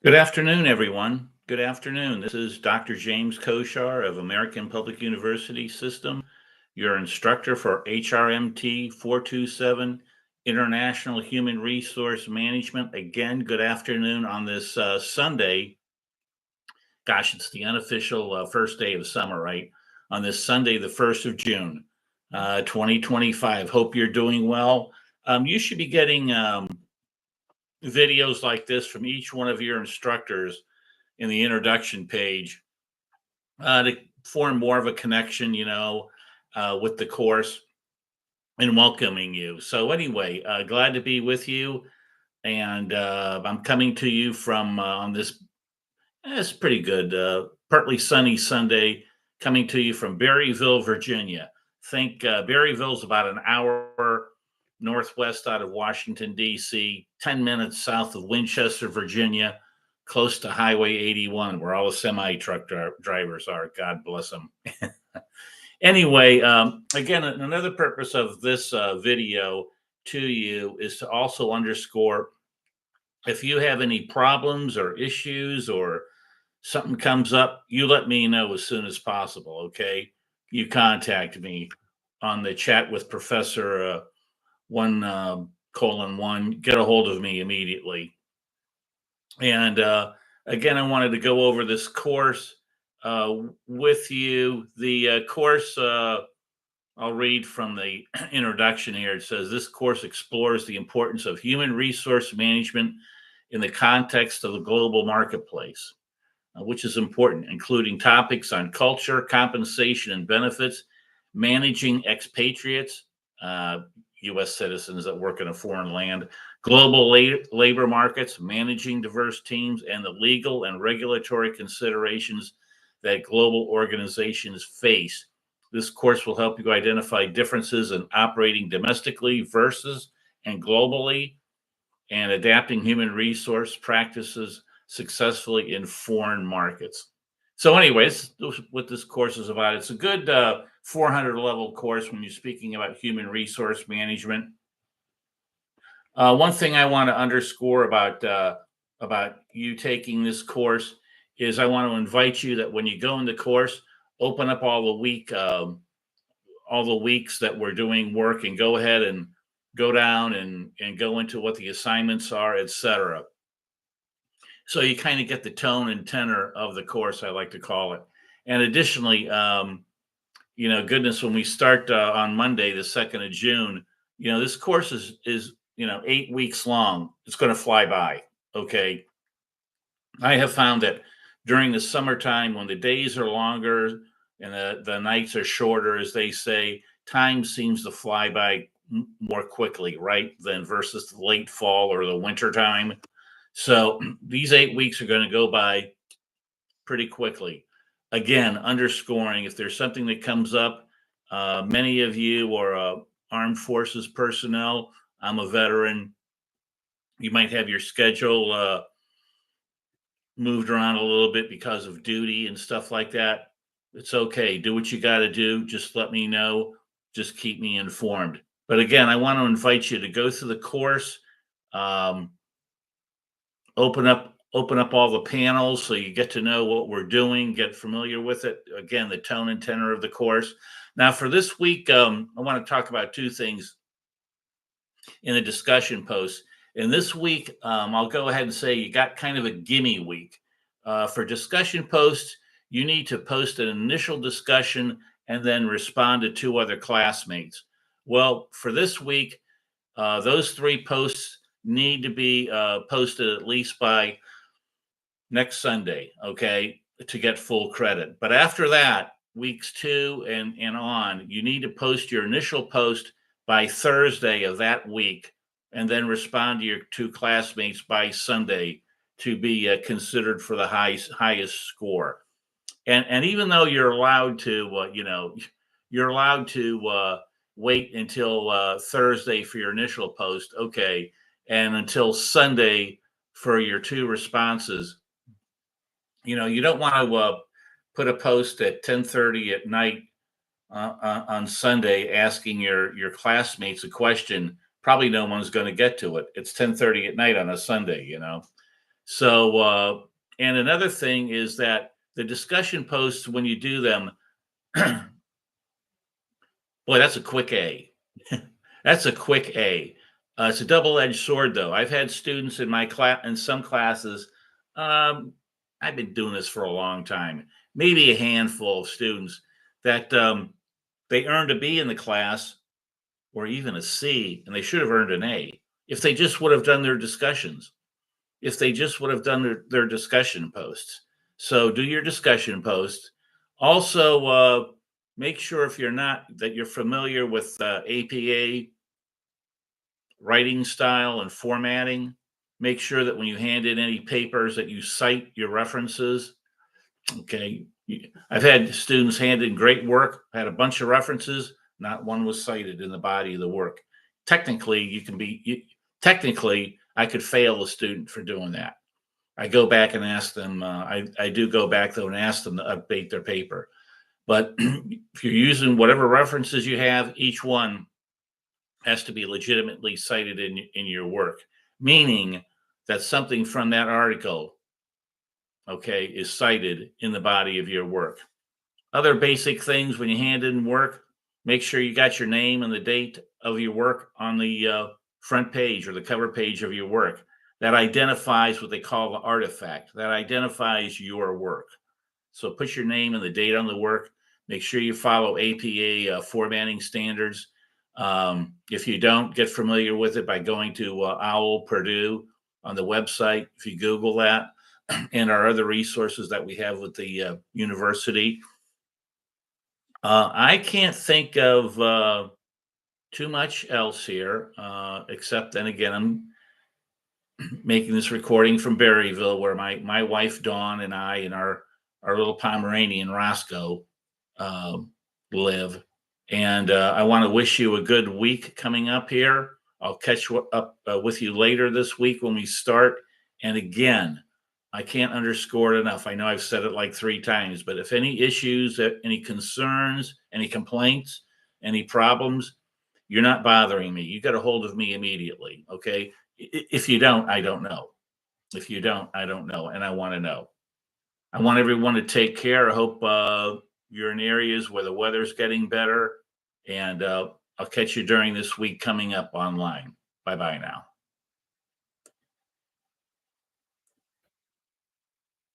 Good afternoon, everyone. Good afternoon. This is Dr. James Koshar of American Public University System, your instructor for HRMT 427 International Human Resource Management. Again, good afternoon on this Sunday. Gosh, it's the unofficial first day of summer, right? On this Sunday, the 1st of June, 2025. Hope you're doing well. You should be getting videos like this from each one of your instructors in the introduction page to form more of a connection, with the course and welcoming you. So, anyway, glad to be with you. And I'm coming to you from on this, it's pretty good, partly sunny Sunday, coming to you from Berryville, Virginia. Think Berryville's about an hour northwest out of Washington, D.C., 10 minutes south of Winchester, Virginia, close to Highway 81, where all the semi truck drivers are. God bless them. Anyway, again, another purpose of this video to you is to also underscore if you have any problems or issues or something comes up, you let me know as soon as possible. Okay. You contact me on the chat with Professor 1:1. Get a hold of me immediately. And again, I wanted to go over this course with you. The course, I'll read from the introduction here. It says this course explores the importance of human resource management in the context of the global marketplace, which is important, including topics on culture, compensation and benefits, managing expatriates, U.S. citizens that work in a foreign land, global labor markets, managing diverse teams, and the legal and regulatory considerations that global organizations face. This course will help you identify differences in operating domestically versus and globally and adapting human resource practices successfully in foreign markets. So, anyways, what this course is about. It's a good 400 level course when you're speaking about human resource management. One thing I want to underscore about you taking this course is I want to invite you that when you go in the course, open up all the weeks that we're doing work, and go ahead and go down and go into what the assignments are, etc. So you kind of get the tone and tenor of the course, I like to call it. And additionally, goodness, when we start on Monday, the 2nd of June, this course is 8 weeks long. It's going to fly by. Okay. I have found that during the summertime, when the days are longer and the nights are shorter, as they say, time seems to fly by more quickly, right? Than versus the late fall or the winter time. So these 8 weeks are going to go by pretty quickly. Again, underscoring if there's something that comes up, many of you are armed forces personnel. I'm a veteran. You might have your schedule moved around a little bit because of duty and stuff like that. It's okay. Do what you got to do. Just let me know. Just keep me informed. But again, I want to invite you to go through the course. Um, open up all the panels so you get to know what we're doing, get familiar with it. Again, the tone and tenor of the course. Now, for this week, I want to talk about two things in the discussion post. And this week, I'll go ahead and say you got kind of a gimme week. For discussion posts, you need to post an initial discussion and then respond to two other classmates. Well, for this week, those three posts need to be posted at least by next Sunday, okay, to get full credit. But after that, weeks 2 and on, you need to post your initial post by Thursday of that week and then respond to your two classmates by Sunday to be considered for the highest score. And even though you're allowed to, you're allowed to wait until Thursday for your initial post, okay, and until Sunday for your two responses. You don't want to put a post at 10:30 at night on Sunday asking your classmates a question. Probably no one's going to get to it. It's 10:30 at night on a Sunday. So, and another thing is that the discussion posts, when you do them, boy, that's a quick A. That's a quick A. It's a double-edged sword, though. I've had students in my class, in some classes. Um, I've been doing this for a long time. Maybe a handful of students that they earned a B in the class, or even a C, and they should have earned an A if they just would have done their discussions. If they just would have done their discussion posts. So do your discussion post. Also, make sure, if you're not, that you're familiar with APA writing style and formatting. Make sure that when you hand in any papers that you cite your references. Okay. I've had students hand in great work, had a bunch of references, not one was cited in the body of the work. Technically, technically, I could fail a student for doing that. I go back and ask them, I do go back though and ask them to update their paper. But if you're using whatever references you have, each one has to be legitimately cited in your work, meaning that something from that article, okay, is cited in the body of your work. Other basic things when you hand in work, make sure you got your name and the date of your work on the front page or the cover page of your work. That identifies what they call the artifact, that identifies your work. So put your name and the date on the work. Make sure you follow APA formatting standards. If you don't, get familiar with it by going to OWL Purdue on the website. If you Google that, and our other resources that we have with the university. I can't think of too much else here, except then again, I'm making this recording from Berryville, where my wife Dawn and I and our little Pomeranian Roscoe uh, live. And I want to wish you a good week coming up here. I'll catch up with you later this week when we start. And again, I can't underscore it enough. I know I've said it like 3 times, but if any issues, any concerns, any complaints, any problems, you're not bothering me. You got a hold of me immediately. Okay. If you don't, I don't know. If you don't, I don't know. And I want to know. I want everyone to take care. I hope you're in areas where the weather's getting better. And I'll catch you during this week coming up online. Bye bye now.